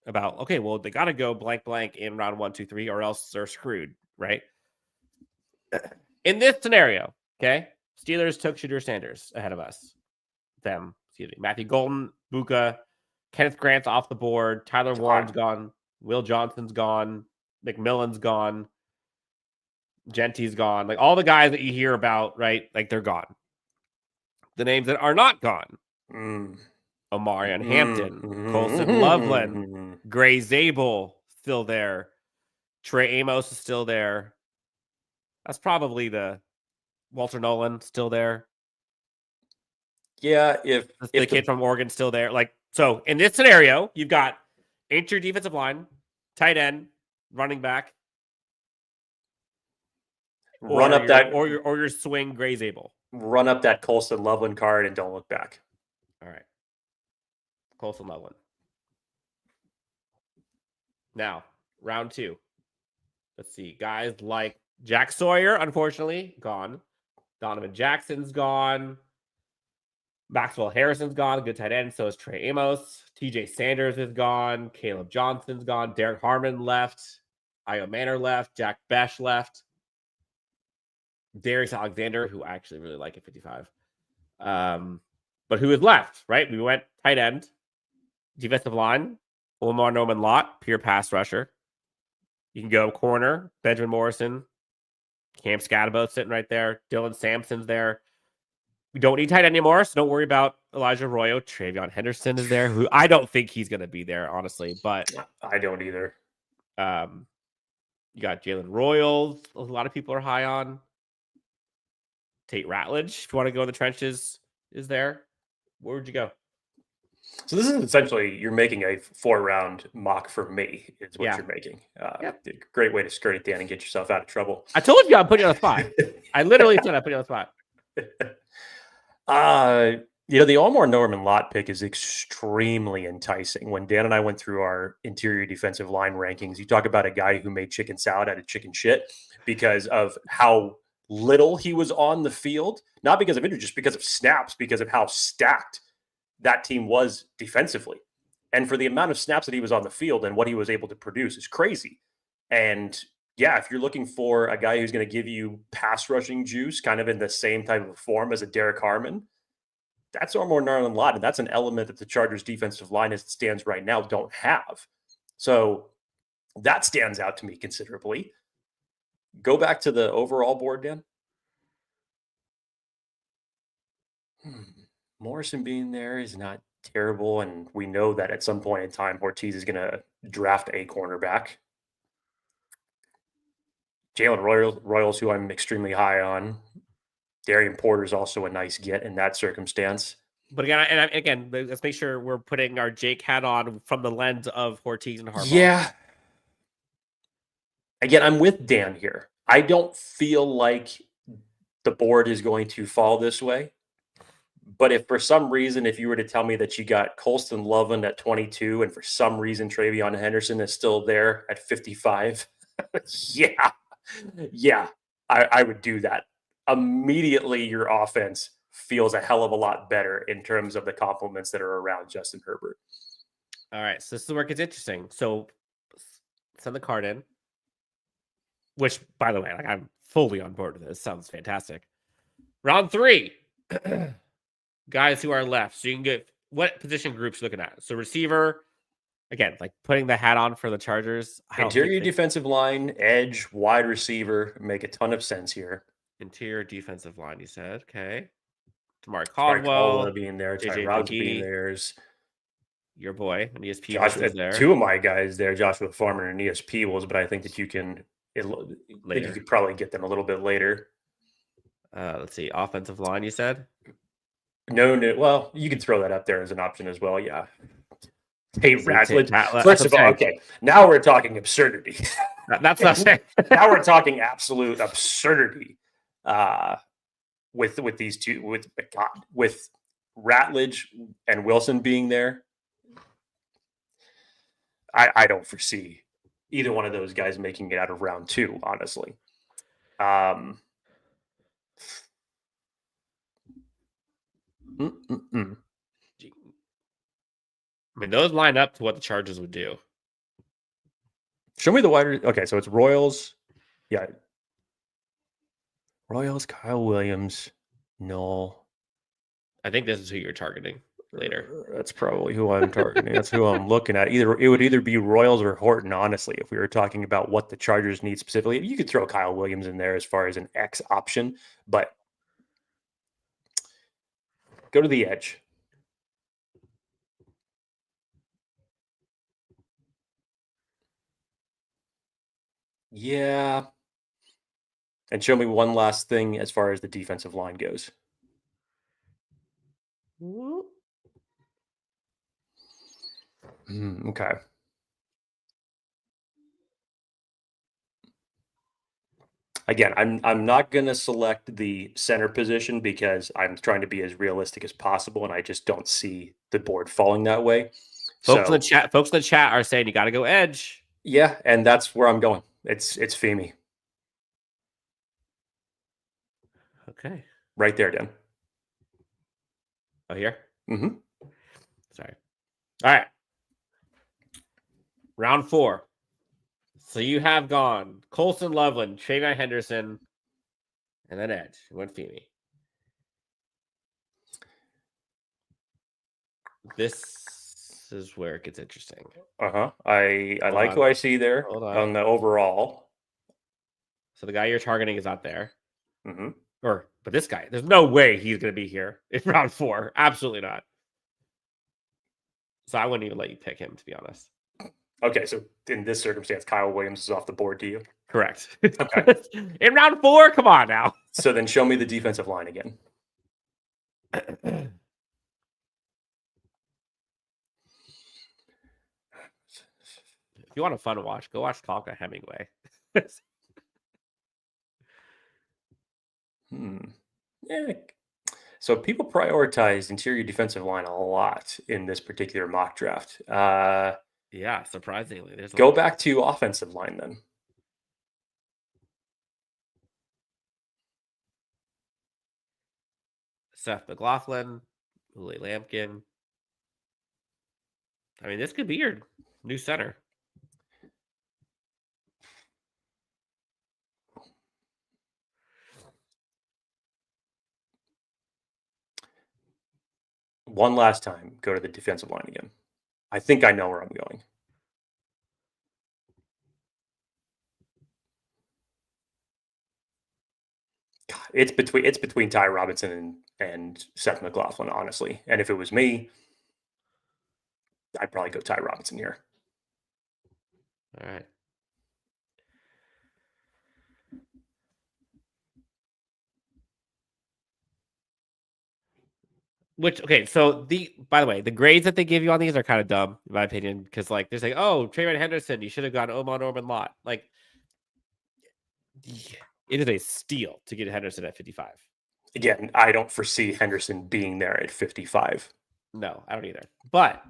About, okay, well, they got to go blank in round 1, 2, 3, or else they're screwed, right? In this scenario, okay, Steelers took Shedeur Sanders ahead of us. Matthew Golden, Buka, Kenneth Grant's off the board, Tyler Warren's gone, Will Johnson's gone, McMillan's gone, Genty's gone. Like all the guys that you hear about, right? Like they're gone. The names that are not gone. Omarion Hampton, Colson Loveland, Gray Zabel still there. Trey Amos is still there. That's probably the Walter Nolan still there. Yeah, if the kid from Oregon still there. Like, so in this scenario, you've got interior defensive line, tight end, running back. Run up that or your swing Gray Zabel. Run up that Colson Loveland card and don't look back. All right. Colson Loveland. Now, round 2. Let's see. Guys like Jack Sawyer, unfortunately, gone. Donovan Jackson's gone. Maxwell Harrison's gone. Good tight end. So is Trey Amos. TJ Sanders is gone. Caleb Johnson's gone. Derek Harmon left. Io Manor left. Jack Besh left. Darius Alexander, who I actually really like at 55. But who is left, right? We went tight end, defensive line, Omar Norman Lott, pure pass rusher. You can go corner, Benjamin Morrison, Cam Scatterboat sitting right there. Dylan Sampson's there. We don't need tight end anymore, so don't worry about Elijah Arroyo. Travion Henderson is there, who I don't think he's going to be there, honestly. But I don't either. You got Jalen Royals. A lot of people are high on. Tate Ratledge, if you want to go in the trenches, is there. Where would you go? So this is essentially you're making a 4-round mock for me. Is what you're making. Yep. Great way to skirt it, Dan, and get yourself out of trouble. I told you I'm putting you on the spot. I literally said I put you on the spot. The Almore Norman Lott pick is extremely enticing. When Dan and I went through our interior defensive line rankings, you talk about a guy who made chicken salad out of chicken shit because of how little he was on the field, not because of injury, just because of snaps, because of how stacked that team was defensively. And for the amount of snaps that he was on the field and what he was able to produce is crazy. And yeah, if you're looking for a guy who's going to give you pass rushing juice, kind of in the same type of form as a Derek Harmon, that's Almore Norman Lott, and that's an element that the Chargers defensive line as it stands right now don't have. So that stands out to me considerably. Go back to the overall board, Dan. Morrison being there is not terrible, and we know that at some point in time, Hortiz is going to draft a cornerback. Jalen Royals, who I'm extremely high on. Darian Porter is also a nice get in that circumstance. But again, let's make sure we're putting our Jake hat on from the lens of Hortiz and Harbaugh. Yeah. Again, I'm with Dan here. I don't feel like the board is going to fall this way. But if for some reason, if you were to tell me that you got Colston Loveland at 22 and for some reason Travion Henderson is still there at 55, yeah, I would do that. Immediately your offense feels a hell of a lot better in terms of the compliments that are around Justin Herbert. All right, so this is where it gets interesting. So send the card in, which, by the way, like I'm fully on board with this. Sounds fantastic. Round 3, guys who are left. So you can get what position groups you're looking at. So receiver, again, like putting the hat on for the Chargers. Interior defensive line, edge, wide receiver make a ton of sense here. Interior defensive line, you said. Okay. Tamari Caldwell being there. JJ Tyrod McGee, being there. Your boy, an ESP was there. 2 of my guys there, Joshua Farmer and ESP was, but I think that you can later. You could probably get them a little bit later. Let's see. Offensive line, you said? No. Well, you can throw that up there as an option as well. Yeah. Hey, Ratledge. First of all, okay. Now we're talking absurdity. That's not saying. Now we're talking absolute absurdity. With these two, with Ratledge and Wilson being there, I don't foresee either one of those guys making it out of round 2, honestly. I mean, those line up to what the Chargers would do. Show me the wider. Okay, so it's Royals. Yeah. Royals, Kyle Williams, Null. I think this is who you're targeting later. That's probably who I'm targeting. That's who I'm looking at. It would either be Royals or Horton, honestly, if we were talking about what the Chargers need specifically. You could throw Kyle Williams in there as far as an X option, but go to the edge. Yeah. And show me one last thing as far as the defensive line goes. Okay. Again, I'm not going to select the center position because I'm trying to be as realistic as possible, and I just don't see the board falling that way. Folks in the chat are saying you got to go edge. Yeah, and that's where I'm going. It's Femi. Okay. Right there, Dan. Oh, here? Mm-hmm. Sorry. All right. Round 4. So you have gone Colston Loveland, Travion Henderson, and then edge. You went Femi. This is where it gets interesting. I like who I see there on the overall. So the guy you're targeting is not there. Mm-hmm. But this guy, there's no way he's going to be here in round 4. Absolutely not. So I wouldn't even let you pick him, to be honest. Okay, so in this circumstance, Kyle Williams is off the board to you? Correct. Okay. In round 4? Come on now. So then show me the defensive line again. If you want a fun watch, go watch Tonka Hemingway. Yeah. So people prioritize interior defensive line a lot in this particular mock draft. Yeah, surprisingly. There's Go back to offensive line then. Seth McLaughlin, Ule Lampkin. I mean, this could be your new center. One last time, go to the defensive line again. I think I know where I'm going. God, it's between Ty Robinson and Seth McLaughlin, honestly. And if it was me, I'd probably go Ty Robinson here. All right. So by the way, the grades that they give you on these are kind of dumb, in my opinion, because like they're saying, oh, Trayvon Henderson, you should have gone Omar Norman Lott. Like, it is a steal to get Henderson at 55. Again, I don't foresee Henderson being there at 55. No, I don't either. But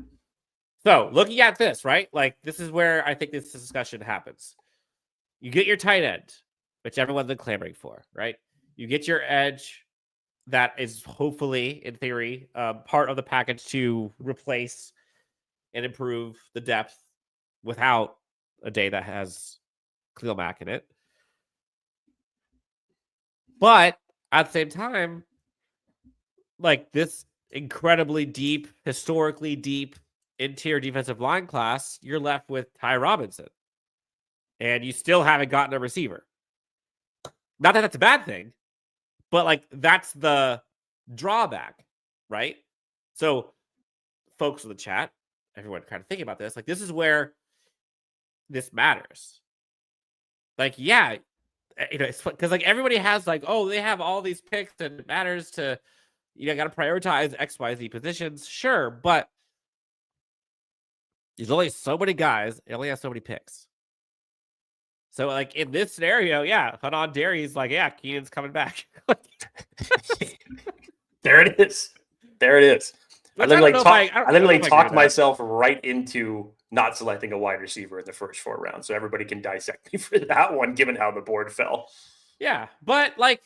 so looking at this, right? Like, this is where I think this discussion happens. You get your tight end, which everyone's been clamoring for, right? You get your edge that is hopefully, in theory, part of the package to replace and improve the depth without a day that has Khalil Mack in it. But at the same time, like this incredibly deep, historically deep interior defensive line class, you're left with Ty Robinson. And you still haven't gotten a receiver. Not that that's a bad thing, but like that's the drawback, right? So folks in the chat, everyone kind of thinking about this, like this is where this matters. Like, yeah, it's because like everybody has like, oh, they have all these picks and it matters to, got to prioritize XYZ positions. Sure, but there's only so many guys. It only has so many picks. So, like, in this scenario, yeah, Hanan Derry's like, yeah, Keenan's coming back. There it is. There it is. I literally talked myself right into not selecting a wide receiver in the first 4 rounds, so everybody can dissect me for that one, given how the board fell. Yeah, but, like,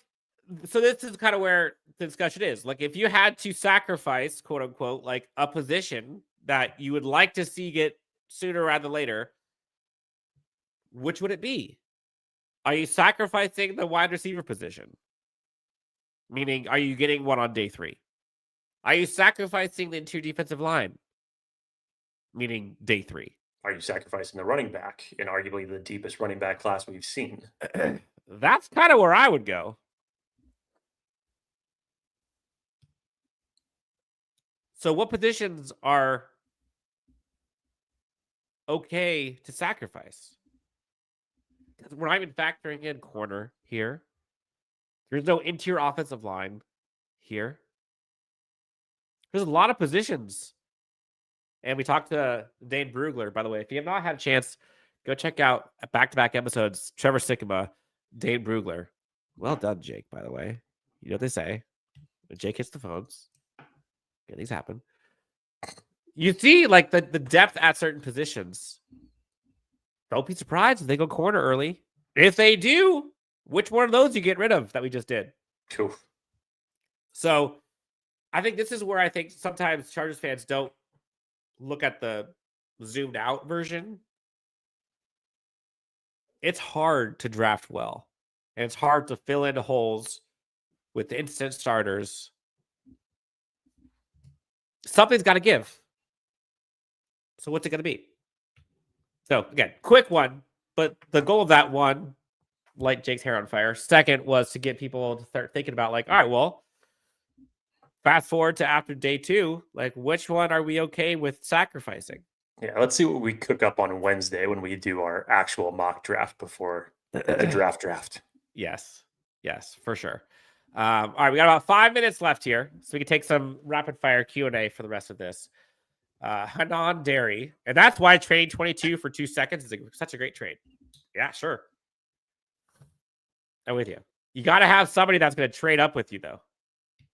so this is kind of where the discussion is. Like, if you had to sacrifice, quote-unquote, like, a position that you would like to see get sooner rather than later, which would it be? Are you sacrificing the wide receiver position? Meaning, are you getting one on day 3? Are you sacrificing the interior defensive line? Meaning day 3. Are you sacrificing the running back in arguably the deepest running back class we've seen? That's kind of where I would go. So what positions are okay to sacrifice? Because we're not even factoring in corner here. There's no interior offensive line here. There's a lot of positions. And we talked to Dane Brugler, by the way. If you have not had a chance, go check out back-to-back episodes. Trevor Sikkema, Dane Brugler. Well done, Jake, by the way. You know what they say. When Jake hits the phones, good things happen. You see, like, the depth at certain positions. Don't be surprised if they go corner early. If they do, which one of those you get rid of that we just did? Cool. So I think this is where I think sometimes Chargers fans don't look at the zoomed out version. It's hard to draft well. And it's hard to fill in holes with the instant starters. Something's got to give. So what's it going to be? So again, quick one. But the goal of that one, light Jake's hair on fire. Second was to get people to start thinking about like, all right, well, fast forward to after day 2, like which one are we okay with sacrificing? Yeah, let's see what we cook up on Wednesday when we do our actual mock draft before the draft. Yes, for sure. All right, we got about 5 minutes left here, so we can take some rapid fire Q&A for the rest of this. Hanan Dairy. And that's why trading 22 for 2 seconds is such a great trade. Yeah, sure. I'm with you. You got to have somebody that's going to trade up with you, though.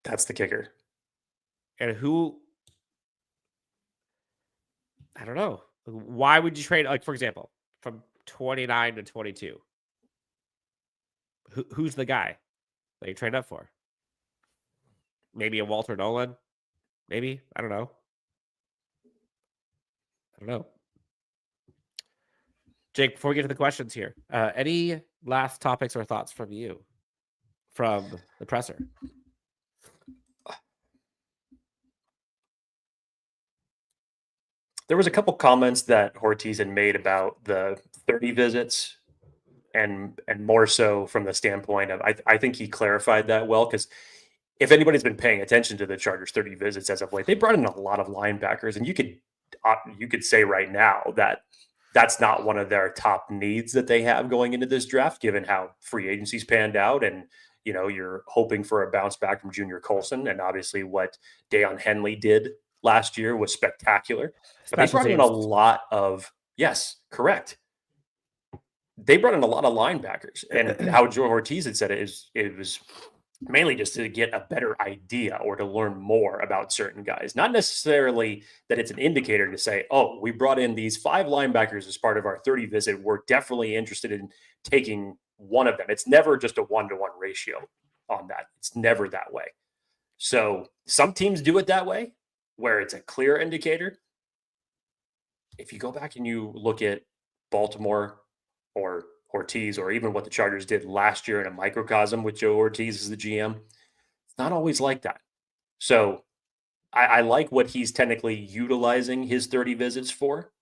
That's the kicker. And who? I don't know. Why would you trade, like, for example, from 29 to 22? Who's the guy that you trade up for? Maybe a Walter Nolan? Maybe? I don't know. Jake, before we get to the questions here, any last topics or thoughts from you from the presser? There was a couple comments that Hortiz had made about the 30 visits and more so from the standpoint of, I think he clarified that well, because if anybody's been paying attention to the Chargers 30 visits as of late, they brought in a lot of linebackers, and you could say right now that that's not one of their top needs that they have going into this draft, given how free agency's panned out. And, you're hoping for a bounce back from Junior Colson. And obviously what Deion Henley did last year was spectacular. But they brought in a lot of, yes, correct. They brought in a lot of linebackers. And how Joe Hortiz had said it was mainly just to get a better idea or to learn more about certain guys. Not necessarily that it's an indicator to say, oh, we brought in these 5 linebackers as part of our 30 visit. We're definitely interested in taking one of them. It's never just a 1-to-1 ratio on that. It's never that way. So some teams do it that way, where it's a clear indicator. If you go back and you look at Baltimore or Hortiz, or even what the Chargers did last year in a microcosm with Joe Hortiz as the GM, it's not always like that. So I like what he's technically utilizing his 30 visits for.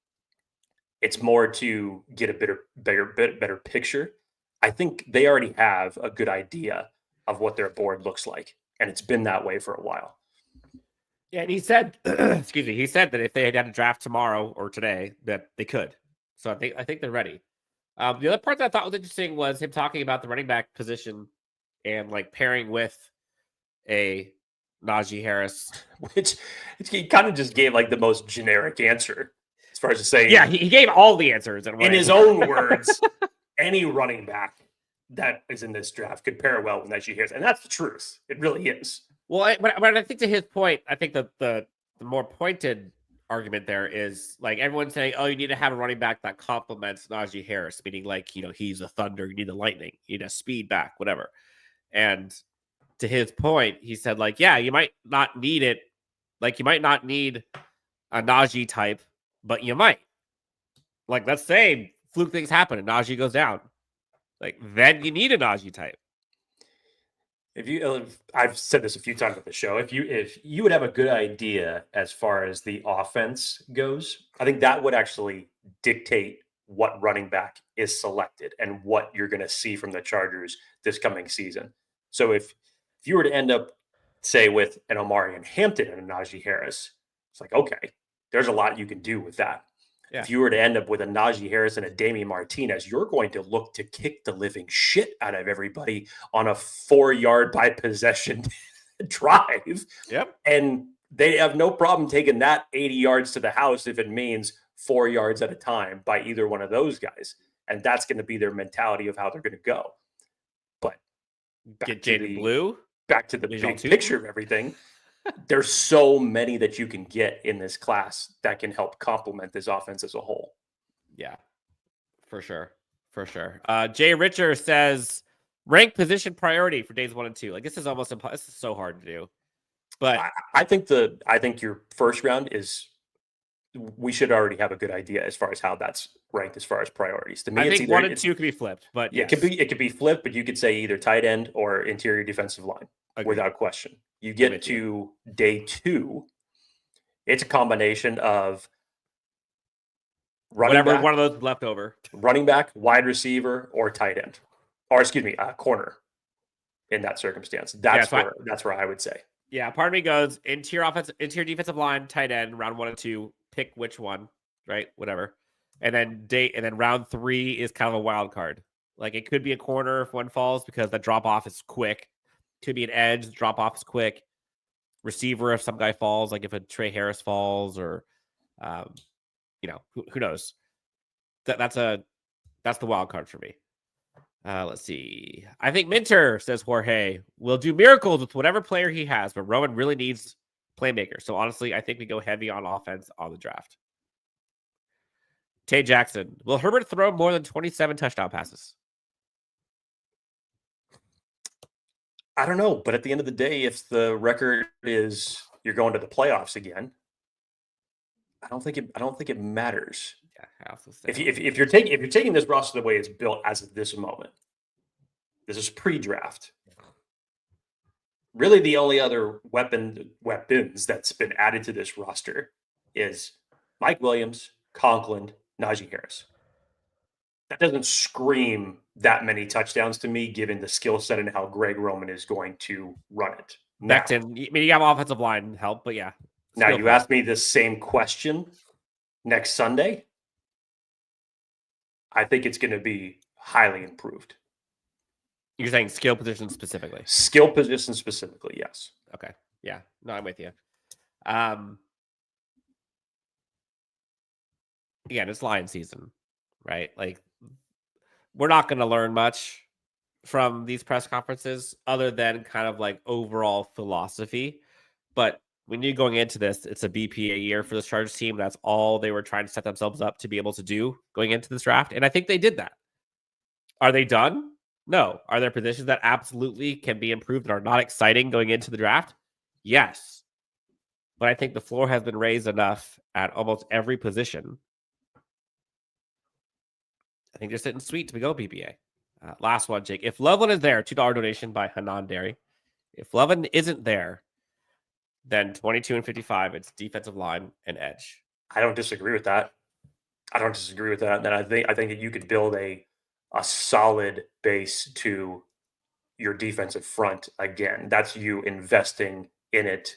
It's more to get a better picture. I think they already have a good idea of what their board looks like, and it's been that way for a while. Yeah, and he said, excuse me, he said that if they had a draft tomorrow or today, that they could. So I think they're ready. The other part that I thought was interesting was him talking about the running back position and like pairing with a Najee Harris, which he kind of just gave like the most generic answer as far as saying. Yeah, he gave all the answers in his own words. Any running back that is in this draft could pair well with Najee Harris, and that's the truth. It really is. Well, but I think to his point, I think the more pointed argument there is like everyone's saying, oh, you need to have a running back that complements Najee Harris, meaning like, he's a thunder, you need the lightning, you need a speed back, whatever. And to his point, he said like, yeah, you might not need it. Like you might not need a Najee type, but you might. Like, let's say fluke things happen and Najee goes down. Like, then you need a Najee type. I've said this a few times on the show. If you would have a good idea as far as the offense goes, I think that would actually dictate what running back is selected and what you're going to see from the Chargers this coming season. So if you were to end up, say, with an Omarion Hampton and a Najee Harris, it's like, okay, there's a lot you can do with that. Yeah. If you were to end up with a Najee Harris and a Damian Martinez, you're going to look to kick the living shit out of everybody on a 4-yard by possession drive. Yep. And they have no problem taking that 80 yards to the house if it means 4 yards at a time by either one of those guys. And that's going to be their mentality of how they're going to go. But get Jaden Blue. Back to the big picture of everything. There's so many that you can get in this class that can help complement this offense as a whole. Yeah, for sure. Jay Richer says rank position priority for days 1 and 2. Like this is almost impossible. This is so hard to do. But I think your first round is. We should already have a good idea as far as how that's ranked as far as priorities. To me, I think 1 and 2 could be flipped, but yeah, yes. It could be flipped, but you could say either tight end or interior defensive line. Agreed. Without question. You get to day 2, it's a combination of one of those left over. Running back, wide receiver, or tight end. Or corner in that circumstance. That's where I would say. Yeah, part of me goes interior defensive line, tight end, round 1 and 2, pick which one, right? Whatever. And then round 3 is kind of a wild card. Like it could be a corner if one falls because the drop off is quick. Could be an edge, the drop off is quick. Receiver if some guy falls, like if a Trey Harris falls, or Who knows? That's the wild card for me. Let's see. I think Minter, says Jorge, will do miracles with whatever player he has, but Roman really needs playmakers. So honestly, I think we go heavy on offense on the draft. Tay Jackson, will Herbert throw more than 27 touchdown passes? I don't know, but at the end of the day, if the record is you're going to the playoffs again, I don't think it matters. Yeah, I also say if you're taking this roster the way it's built as of this moment, this is pre-draft. Really, the only other weapons that's been added to this roster is Mike Williams, Conklin, Najee Harris. That doesn't scream that many touchdowns to me, given the skill set and how Greg Roman is going to run it. Becton, I mean, you have offensive line help, but yeah. Now, you asked me the same question next Sunday. I think it's going to be highly improved. You're saying skill position specifically? Skill position specifically, yes. Okay. Yeah. No, I'm with you. Again, it's Lion season, right? Like, we're not going to learn much from these press conferences other than kind of like overall philosophy. But when you're going into this, it's a BPA year for this Chargers team. That's all they were trying to set themselves up to be able to do going into this draft. And I think they did that. Are they done? No. Are there positions that absolutely can be improved and are not exciting going into the draft? Yes. But I think the floor has been raised enough at almost every position. I think they're sitting sweet to go BPA. Last one, Jake. If Loveland is there, $2 donation by Hanan Dairy. If Loveland isn't there, then 22 and 55, it's defensive line and edge. I don't disagree with that. Then I think that you could build a solid base to your defensive front again. That's you investing in it,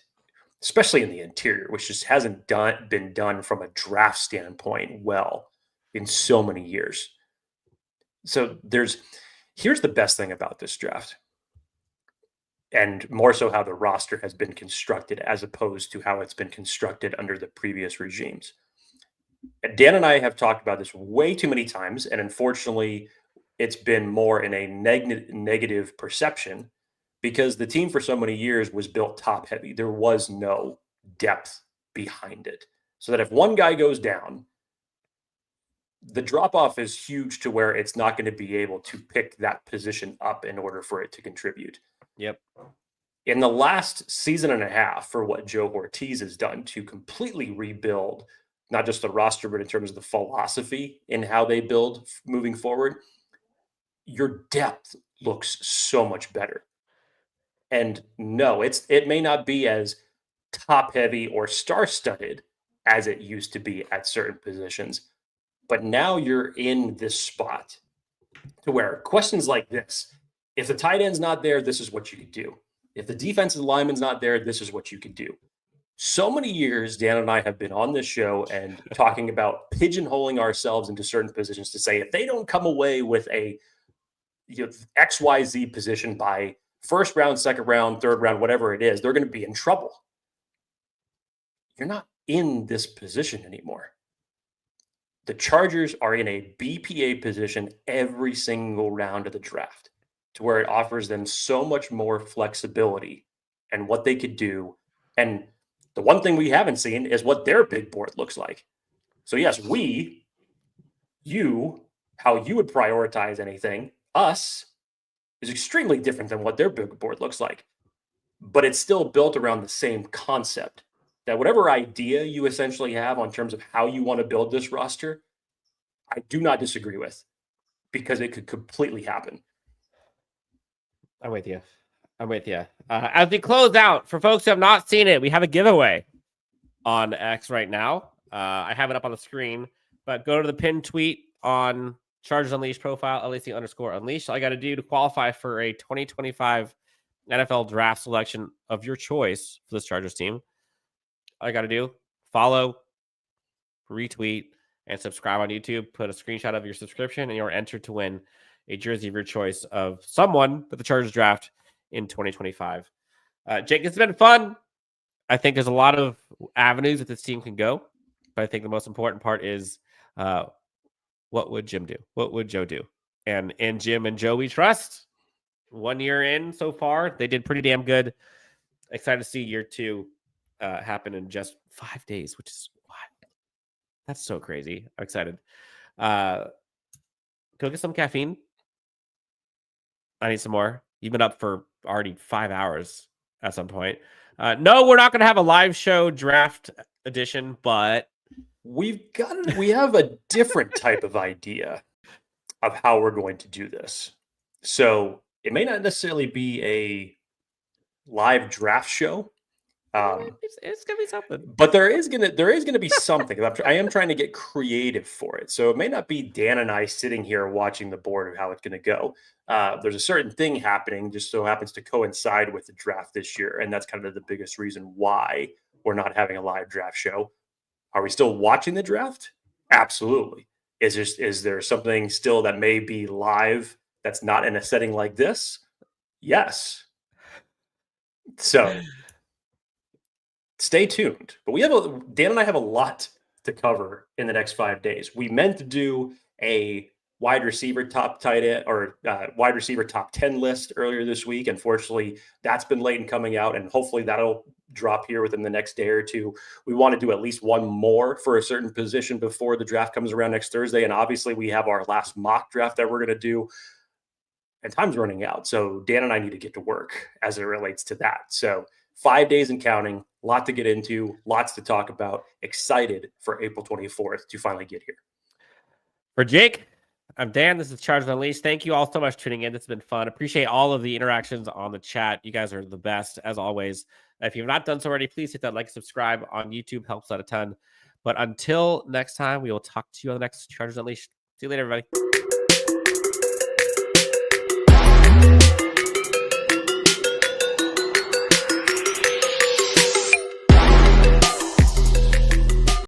especially in the interior, which just hasn't been done from a draft standpoint well in so many years. So here's the best thing about this draft, and more so how the roster has been constructed as opposed to how it's been constructed under the previous regimes. Dan and I have talked about this way too many times, and unfortunately, it's been more in a negative perception because the team for so many years was built top heavy. There was no depth behind it. So that if one guy goes down, the drop-off is huge to where it's not going to be able to pick that position up in order for it to contribute. Yep. In the last season and a half, for what Joe Hortiz has done to completely rebuild not just the roster, but in terms of the philosophy in how they build moving forward, your depth looks so much better. And no, it may not be as top-heavy or star-studded as it used to be at certain positions, but now you're in this spot to where questions like this, if the tight end's not there, this is what you could do. If the defensive lineman's not there, this is what you could do. So many years, Dan and I have been on this show and talking about pigeonholing ourselves into certain positions to say, if they don't come away with a XYZ position by first round, second round, third round, whatever it is, they're going to be in trouble. You're not in this position anymore. The Chargers are in a BPA position every single round of the draft to where it offers them so much more flexibility and what they could do. And the one thing we haven't seen is what their big board looks like. So yes, how you would prioritize anything, us, is extremely different than what their big board looks like. But it's still built around the same concept. That whatever idea you essentially have on terms of how you want to build this roster, I do not disagree with, because it could completely happen. I'm with you. As we close out, for folks who have not seen it, we have a giveaway on X right now. I have it up on the screen, but go to the pinned tweet on Chargers Unleashed profile, LAC_Unleashed. All you got to do to qualify for a 2025 NFL draft selection of your choice for this Chargers team, all you got to do, follow, retweet, and subscribe on YouTube. Put a screenshot of your subscription, and you're entered to win a jersey of your choice of someone that the Chargers draft in 2025. Jake, it's been fun. I think there's a lot of avenues that this team can go. But I think the most important part is what would Jim do? What would Joe do? And in Jim and Joe, we trust. 1 year in so far, they did pretty damn good. Excited to see year 2 happen in just 5 days, which is what? That's so crazy. I'm excited. Go get some caffeine. I need some more. You've been up for already 5 hours at some point. No, we're not going to have a live show draft edition, but we have a different type of idea of how we're going to do this. So it may not necessarily be a live draft show. It's gonna be something, but there is gonna be something. I am trying to get creative for it, so it may not be Dan and I sitting here watching the board of how it's going to go. There's a certain thing happening, just so happens to coincide with the draft this year, and that's kind of the biggest reason why we're not having a live draft show. Are we still watching the draft? Absolutely. Is there something still that may be live that's not in a setting like this? Yes. So stay tuned. But Dan and I have a lot to cover in the next 5 days. We meant to do a wide receiver top 10 list earlier this week. Unfortunately, that's been late in coming out, and hopefully that'll drop here within the next day or two. We want to do at least one more for a certain position before the draft comes around next Thursday. And obviously we have our last mock draft that we're going to do, and time's running out. So Dan and I need to get to work as it relates to that. So 5 days and counting, a lot to get into, lots to talk about. Excited for April 24th to finally get here. For Jake, I'm Dan. This is Chargers Unleashed. Thank you all so much for tuning in. It's been fun. Appreciate all of the interactions on the chat. You guys are the best, as always. If you've not done so already, please hit that like, subscribe on YouTube. Helps out a ton. But until next time, we will talk to you on the next Chargers Unleashed. See you later, everybody.